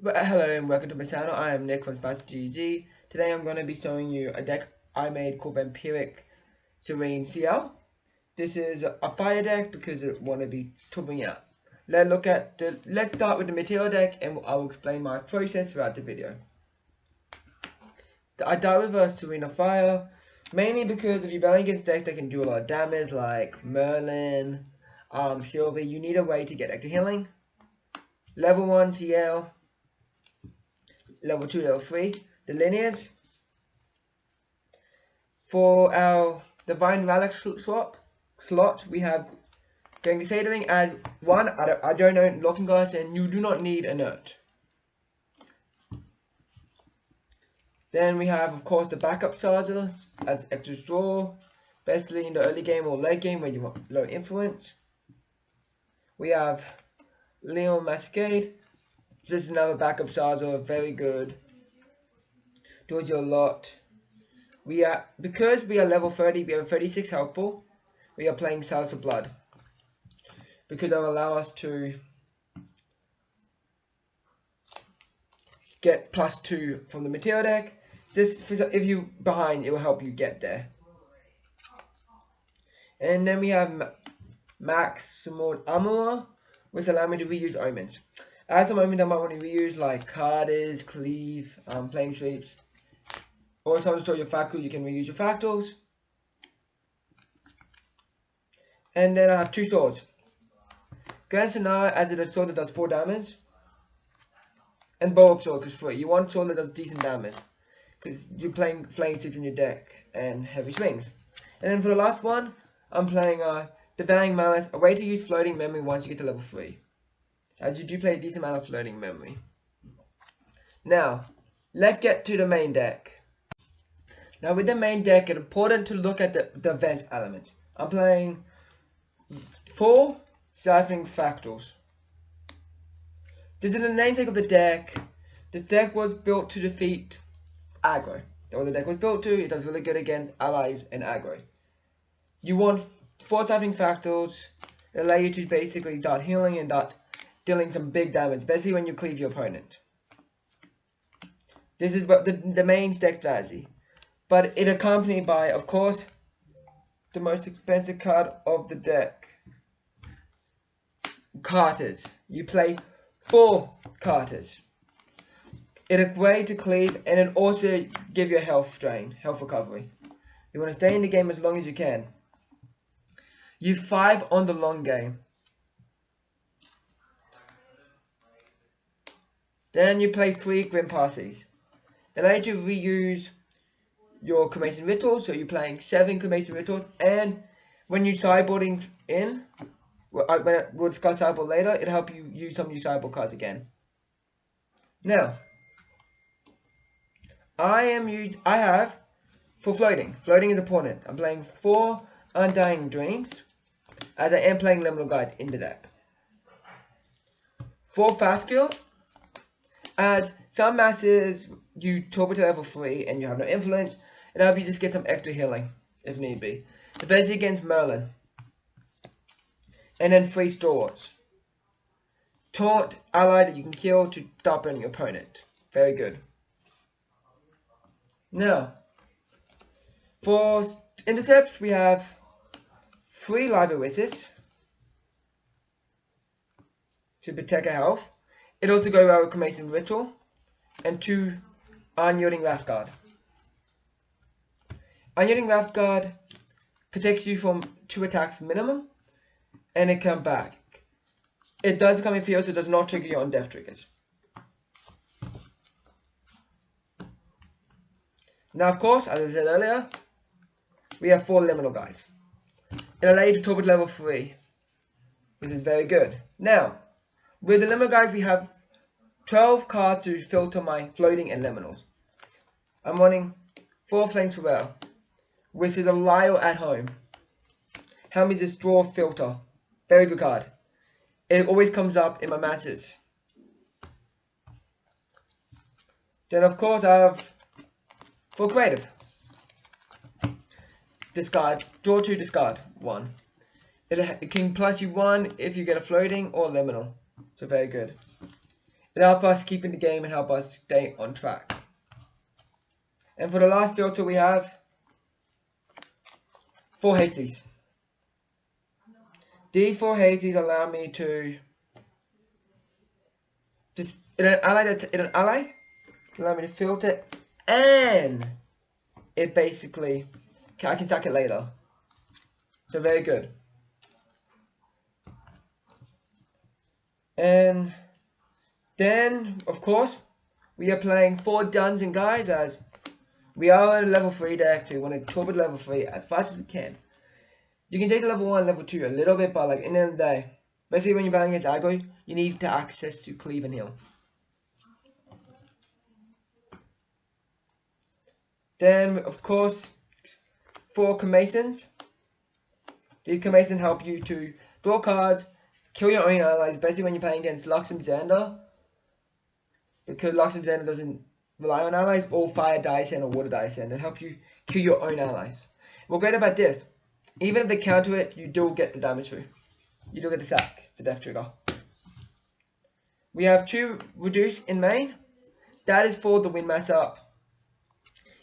Hello and welcome to my channel. I am Nick from GG. Today I'm going to be showing you a deck I made called Vampiric Serene Ciel. This is a fire deck because I want to be tubbing out. Let's start with the material deck and I will explain my process throughout the video. I die with a Serene Fire mainly because if you're battling against decks that can do a lot of damage like Merlin, Silver, you need a way to get extra healing. Level 1 Ciel. Level 2, level 3, the lineage. For our Divine Relic slot, we have going to Sadering as one. I don't know Locking Glass, and you do not need a note. Then we have, of course, the backup charger as extra draw, especially in the early game or late game when you want low influence. We have Leon Masquerade. This is another backup charger, very good. Does you a lot. Because we are level 30, we have a 36 health pool. We are playing Cells of Blood because that will allow us to get +2 from the material deck. If you behind, it will help you get there. And then we have Maximal Armor, which allow me to reuse omens. At the moment, I might want to reuse like Cardis, Cleave, Flame Sweeps. Or if you store your fractals, you can reuse your fractals. And then I have 2 swords. Grand Sonara, as it is a sword that does 4 damage. And Bulwark Sword, because 3. You want a sword that does decent damage. Because you're playing Flame Sweeps in your deck and Heavy Swings. And then for the last one, I'm playing Devouring Malice, a way to use floating memory once you get to level 3. As you do play a decent amount of floating memory. Now, let's get to the main deck. Now with the main deck, it's important to look at the events element. I'm playing 4 Ciphering Fractals. This is the namesake of the deck. This deck was built to defeat aggro. That's what the deck was built to. It does really good against allies and aggro. You want 4 Ciphering Fractals that allow you to basically dot healing and dot dealing some big damage, especially when you cleave your opponent. This is what the main deck strategy. But it accompanied by, of course, the most expensive card of the deck. Carters. You play 4 Carters. It's a way to cleave and it also give you a health drain, health recovery. You want to stay in the game as long as you can. You 5 on the long game. Then you play 3 Grim Parsees. They allow you to reuse your Cremation Rituals, so you're playing 7 Cremation Rituals, and when you're sideboarding in, we'll discuss sideboard later, it'll help you use some of your sideboard cards again. Now, I have, for floating is important. I'm playing 4 Undying Dreams, as I am playing Liminal Guide in the deck. 4 Fastkill, as some matches you turbo to level 3 and you have no influence, it helps you just get some extra healing if need be. Especially against Merlin. And then 3 Stalwarts. Taunt ally that you can kill to stop burning your opponent. Very good. Now, for intercepts, we have 3 Liberaces to protect our health. It also goes well with Cremation Ritual. And 2 Unyielding Wrathguard. Unyielding Wrathguard protects you from 2 attacks minimum. And it comes back. It does become inferior, so it does not trigger you on death triggers. Now, of course, as I said earlier, we have 4 Liminal Guys. It allows you to top at level 3, which is very good. Now, with the Liminal Guys, we have 12 cards to filter my floating and liminals. I'm running 4 Flames Farewell, which is a Lyle at home. Help me just draw filter. Very good card. It always comes up in my matches. Then of course I have for creative. Discard, draw 2, discard 1. It can plus you 1 if you get a floating or liminal. So very good. It'll help us keep in the game and help us stay on track. And for the last filter we have 4 hasties. These 4 hasties allow me to just in an ally allow me to filter, and it basically I can sack it later. So very good. And then of course we are playing 4 dungeon guys, as we are a level 3 deck, so we want to turbo level 3 as fast as we can. You can take the level 1, level 2 a little bit, but like in the end of the day, especially when you're battling against aggro, you need to access to cleave and heal. Then of course 4 Masons. These Masons help you to draw cards, kill your own allies, especially when you're playing against Lux and Xander, because Lux and Xander doesn't rely on allies, or fire dice and or water dice, and it helps you kill your own allies. What's great about this, even if they counter it, you do get the damage through. You do get the sack, the death trigger. We have 2 reduce in main. That is for the win matchup.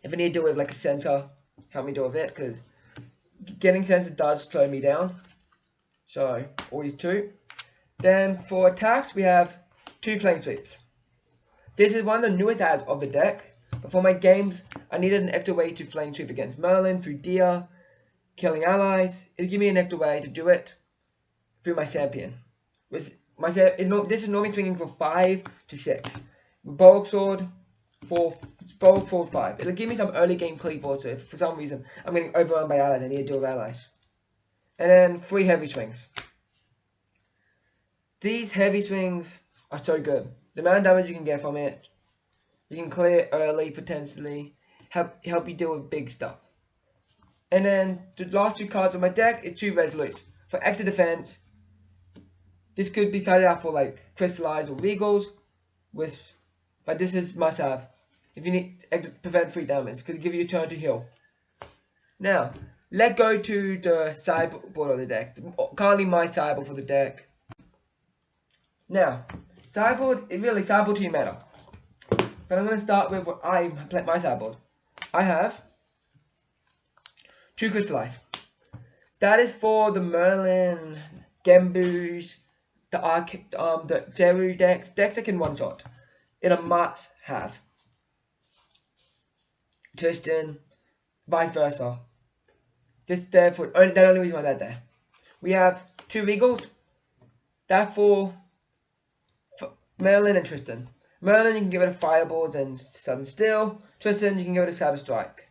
If I need to deal with like a center, help me deal with it, because getting center does slow me down. So always 2. Then for attacks we have 2 flame sweeps. This is one of the newest adds of the deck, but for my games I needed an extra way to flame sweep against Merlin through Dia, killing allies. It'll give me an extra way to do it through my champion. This is normally swinging for 5 to 6. Bulk sword for bulk 4 5. It'll give me some early game cleave also if for some reason I'm getting overrun by allies. I need to deal with allies. And then 3 heavy swings. These heavy swings are so good. The amount of damage you can get from it, you can clear early potentially, help you deal with big stuff. And then the last 2 cards on my deck is 2 resolutes. For extra defense, this could be sided out for like crystallize or regals, but this is must have. If you need to prevent 3 damage, could give you a turn to heal. Now, let's go to the sideboard of the deck. Currently my sideboard for the deck. Now, sideboard to your meta. But I'm going to start with what I play my sideboard. I have 2 crystallize. That is for the Merlin, Gembus, the Zeru decks that can one shot. It a must have. Tristan, vice versa. This there for the only reason why that there. We have 2 Regals. That for Merlin and Tristan. Merlin you can give it a Fireballs and Sudden Steel. Tristan you can give it a Shadow Strike.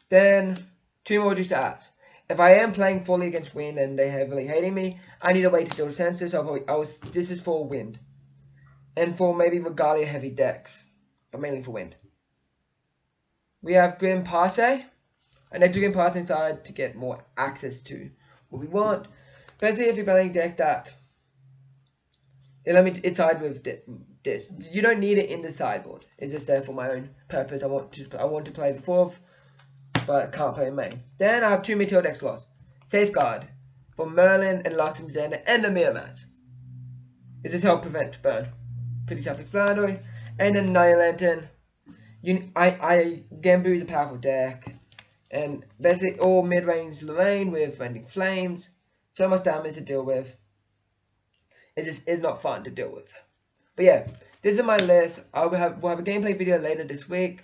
Then 2 more just to add. If I am playing fully against wind and they heavily hating me, I need a way to deal with sensors. So this is for wind, and for maybe Regalia heavy decks, but mainly for wind. We have Grim Parse, an extra Grim Parse inside to get more access to what we want. Especially if you're playing a deck that it's side with this. You don't need it in the sideboard. It's just there for my own purpose. I want to play the 4th. But I can't play in main. Then I have 2 Meteor deck slots. Safeguard for Merlin and Lux and Xander and the Mirror Mat. It just helps prevent burn. Pretty self-explanatory. And then Night Lantern. Gembu is a powerful deck. And basically all mid-range Lorraine with Rending Flames. So much damage to deal with. It just is not fun to deal with. But yeah, this is my list. We'll have a gameplay video later this week.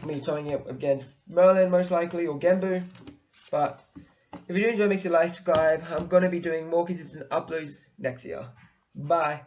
Me throwing it against Merlin most likely, or Gembu. But if you do enjoy, make sure you like, subscribe. I'm going to be doing more consistent uploads next year. Bye.